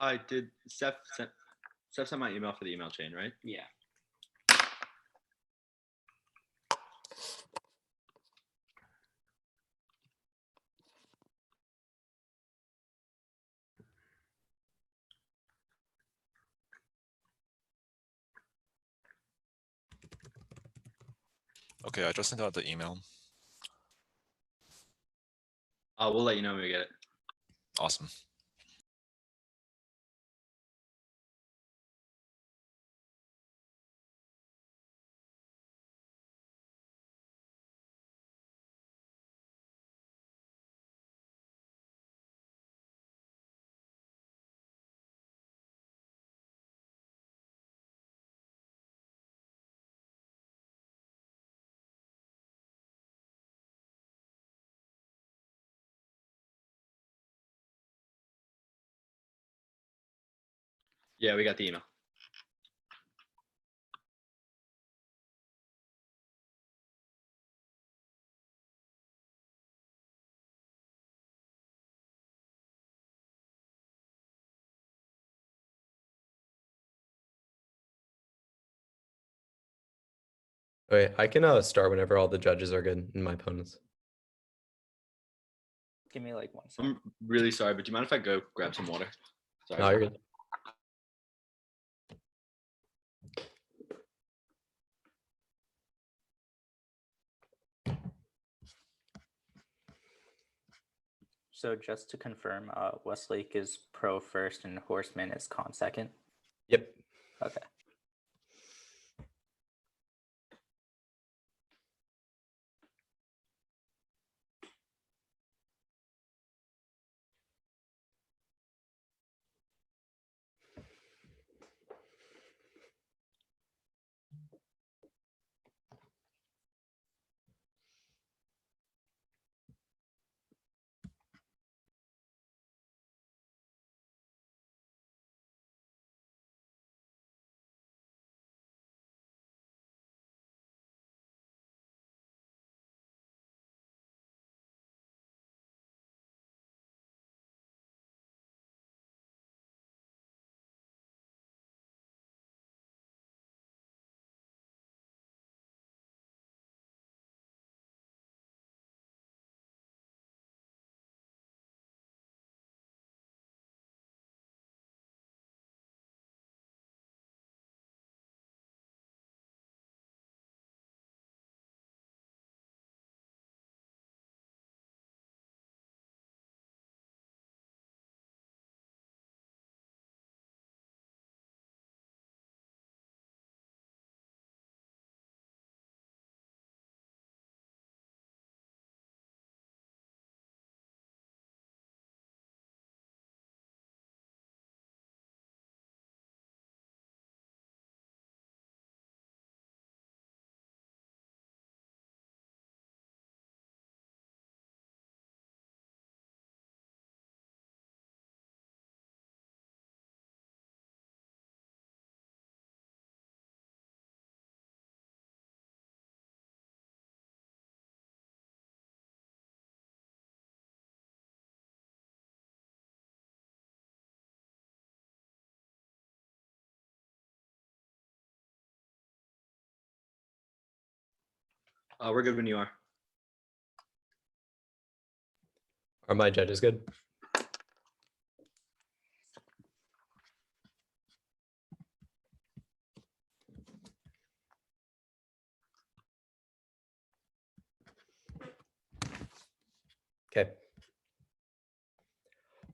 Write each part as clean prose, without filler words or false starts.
I did. Steph sent my email for the email chain, right? Yeah. Okay, I just sent out the email. We'll let you know when we get it. Awesome. Yeah, we got the email. Wait, I can start whenever all the judges are good and my opponents. Give me like 1 second. I'm really sorry, but do you mind if I go grab some water? Sorry. No, you're good. So just to confirm, Westlake is pro first and Horseman is con second. Yep. Okay. We're good when you are. Are my judges good? Okay.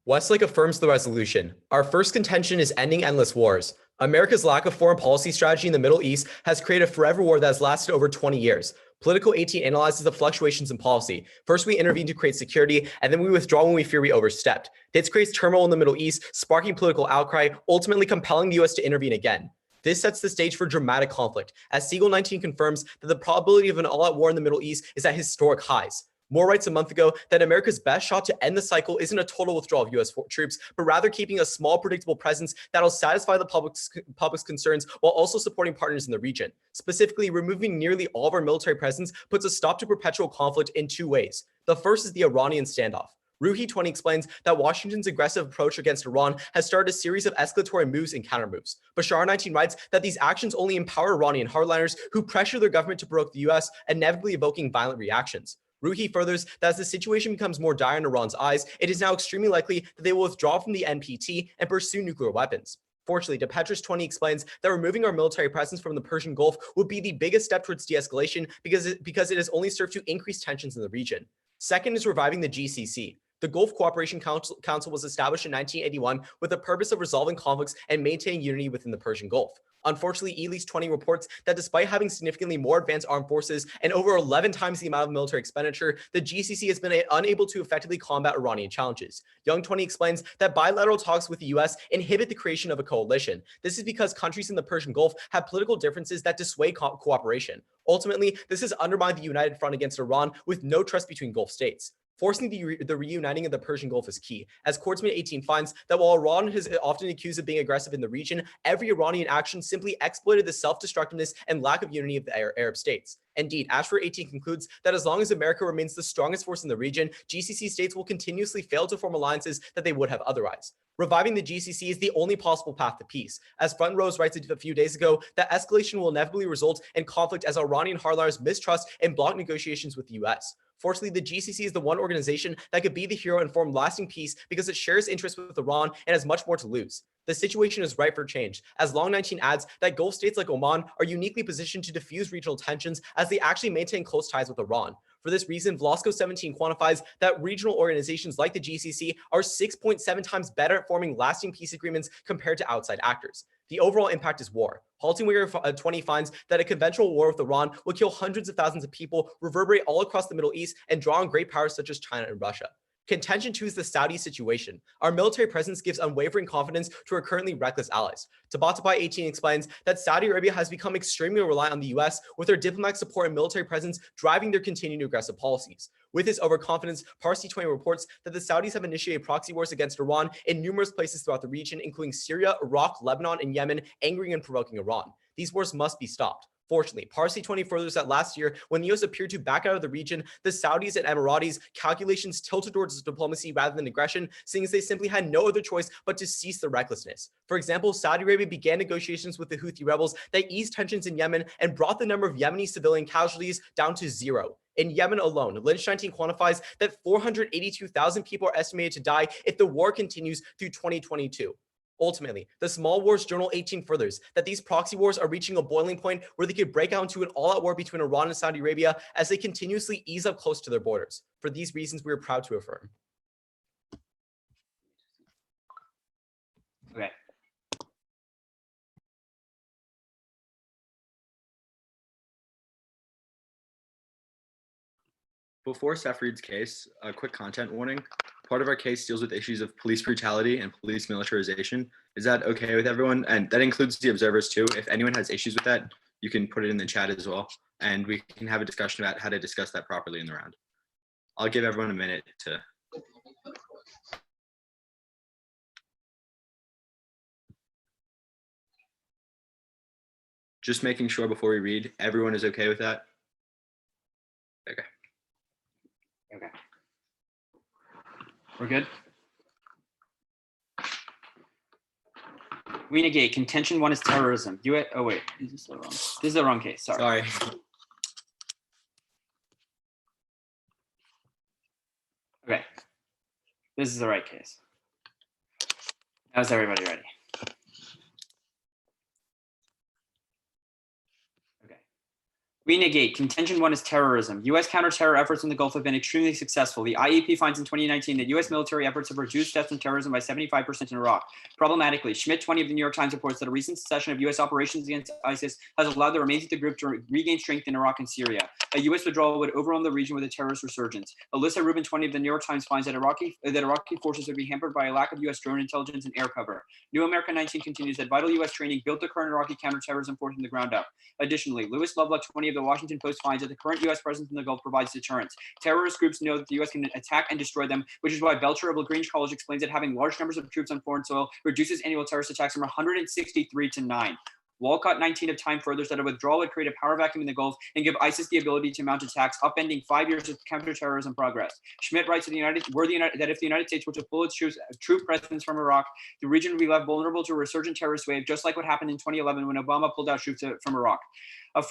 Westlake affirms the resolution. Our first contention is ending endless wars. America's lack of foreign policy strategy in the Middle East has created a forever war that has lasted over 20 years. Political 18 analyzes the fluctuations in policy. First, we intervene to create security, and then we withdraw when we fear we overstepped. This creates turmoil in the Middle East, sparking political outcry, ultimately compelling the US to intervene again. This sets the stage for dramatic conflict, as Siegel 19 confirms that the probability of an all-out war in the Middle East is at historic highs. Moore writes a month ago that America's best shot to end the cycle isn't a total withdrawal of U.S. troops, but rather keeping a small, predictable presence that'll satisfy the public's concerns while also supporting partners in the region. Specifically, removing nearly all of our military presence puts a stop to perpetual conflict in two ways. The first is the Iranian standoff. Ruhi 20 explains that Washington's aggressive approach against Iran has started a series of escalatory moves and countermoves. Bashar 19 writes that these actions only empower Iranian hardliners who pressure their government to provoke the US, inevitably evoking violent reactions. Ruhi furthers that as the situation becomes more dire in Iran's eyes, it is now extremely likely that they will withdraw from the NPT and pursue nuclear weapons. Fortunately, DePetris 20 explains that removing our military presence from the Persian Gulf would be the biggest step towards de-escalation because it has only served to increase tensions in the region. Second is reviving the GCC. The Gulf Cooperation Council was established in 1981 with the purpose of resolving conflicts and maintaining unity within the Persian Gulf. Unfortunately, Elise 20 reports that despite having significantly more advanced armed forces and over 11 times the amount of military expenditure, the GCC has been unable to effectively combat Iranian challenges. Young 20 explains that bilateral talks with the US inhibit the creation of a coalition. This is because countries in the Persian Gulf have political differences that dissuade cooperation. Ultimately, this has undermined the united front against Iran with no trust between Gulf states. Forcing the reuniting of the Persian Gulf is key, as Quartzman 18 finds that while Iran is often accused of being aggressive in the region, every Iranian action simply exploited the self-destructiveness and lack of unity of the Arab states. Indeed, Ashford 18 concludes that as long as America remains the strongest force in the region, GCC states will continuously fail to form alliances that they would have otherwise. Reviving the GCC is the only possible path to peace. As Front Rows writes a few days ago, that escalation will inevitably result in conflict as Iranian hardliners mistrust and block negotiations with the US. Fortunately, the GCC is the one organization that could be the hero and form lasting peace because it shares interests with Iran and has much more to lose. The situation is ripe for change, as Long 19 adds that Gulf states like Oman are uniquely positioned to diffuse regional tensions as they actually maintain close ties with Iran. For this reason, Vlasco 17 quantifies that regional organizations like the GCC are 6.7 times better at forming lasting peace agreements compared to outside actors. The overall impact is war. Haltingwigger 20 finds that a conventional war with Iran will kill hundreds of thousands of people, reverberate all across the Middle East, and draw on great powers such as China and Russia. Contention 2 is the Saudi situation. Our military presence gives unwavering confidence to our currently reckless allies. Tabatabai 18 explains that Saudi Arabia has become extremely reliant on the US, with their diplomatic support and military presence driving their continued aggressive policies. With this overconfidence, Parsi 20 reports that the Saudis have initiated proxy wars against Iran in numerous places throughout the region, including Syria, Iraq, Lebanon, and Yemen, angering and provoking Iran. These wars must be stopped. Fortunately, Parsi 20 furthers that last year, when the US appeared to back out of the region, the Saudis and Emiratis' calculations tilted towards diplomacy rather than aggression, seeing as they simply had no other choice but to cease their recklessness. For example, Saudi Arabia began negotiations with the Houthi rebels that eased tensions in Yemen and brought the number of Yemeni civilian casualties down to 0. In Yemen alone, Lynch 19 quantifies that 482,000 people are estimated to die if the war continues through 2022. Ultimately, the Small Wars Journal 18 furthers that these proxy wars are reaching a boiling point where they could break out into an all-out war between Iran and Saudi Arabia as they continuously ease up close to their borders. For these reasons, we are proud to affirm. Okay. Before Seth reads case, a quick content warning. Part of our case deals with issues of police brutality and police militarization. Is that okay with everyone? And that includes the observers too. If anyone has issues with that, you can put it in the chat as well. And we can have a discussion about how to discuss that properly in the round. I'll give everyone a minute to. Just making sure before we read, everyone is okay with that? Okay. Okay. We're good? We negate. Contention 1 is terrorism. Oh wait, is this the wrong? This is the wrong case. Sorry. Okay. This is the right case. Now is everybody ready? We negate. Contention 1 is terrorism. U.S. counterterror efforts in the Gulf have been extremely successful. The IEP finds in 2019 that U.S. military efforts have reduced deaths from terrorism by 75% in Iraq. Problematically, Schmidt 20 of the New York Times reports that a recent cessation of U.S. operations against ISIS has allowed the remains of the group to regain strength in Iraq and Syria. A U.S. withdrawal would overwhelm the region with a terrorist resurgence. Alyssa Rubin 20 of the New York Times finds that Iraqi forces would be hampered by a lack of U.S. drone intelligence and air cover. New America 19 continues that vital U.S. training built the current Iraqi counterterrorism force from the ground up. Additionally, Lewis Lovelock 20 of the Washington Post finds that the current U.S. presence in the Gulf provides deterrence. Terrorist groups know that the U.S. can attack and destroy them, which is why Belcher of LaGrange College explains that having large numbers of troops on foreign soil reduces annual terrorist attacks from 163 to 9. Walcott 19 of Time furthers that a withdrawal would create a power vacuum in the Gulf and give ISIS the ability to mount attacks, upending 5 years of counterterrorism progress. Schmidt writes that if the United States were to pull its troop presence from Iraq, the region would be left vulnerable to a resurgent terrorist wave, just like what happened in 2011 when Obama pulled out troops from Iraq.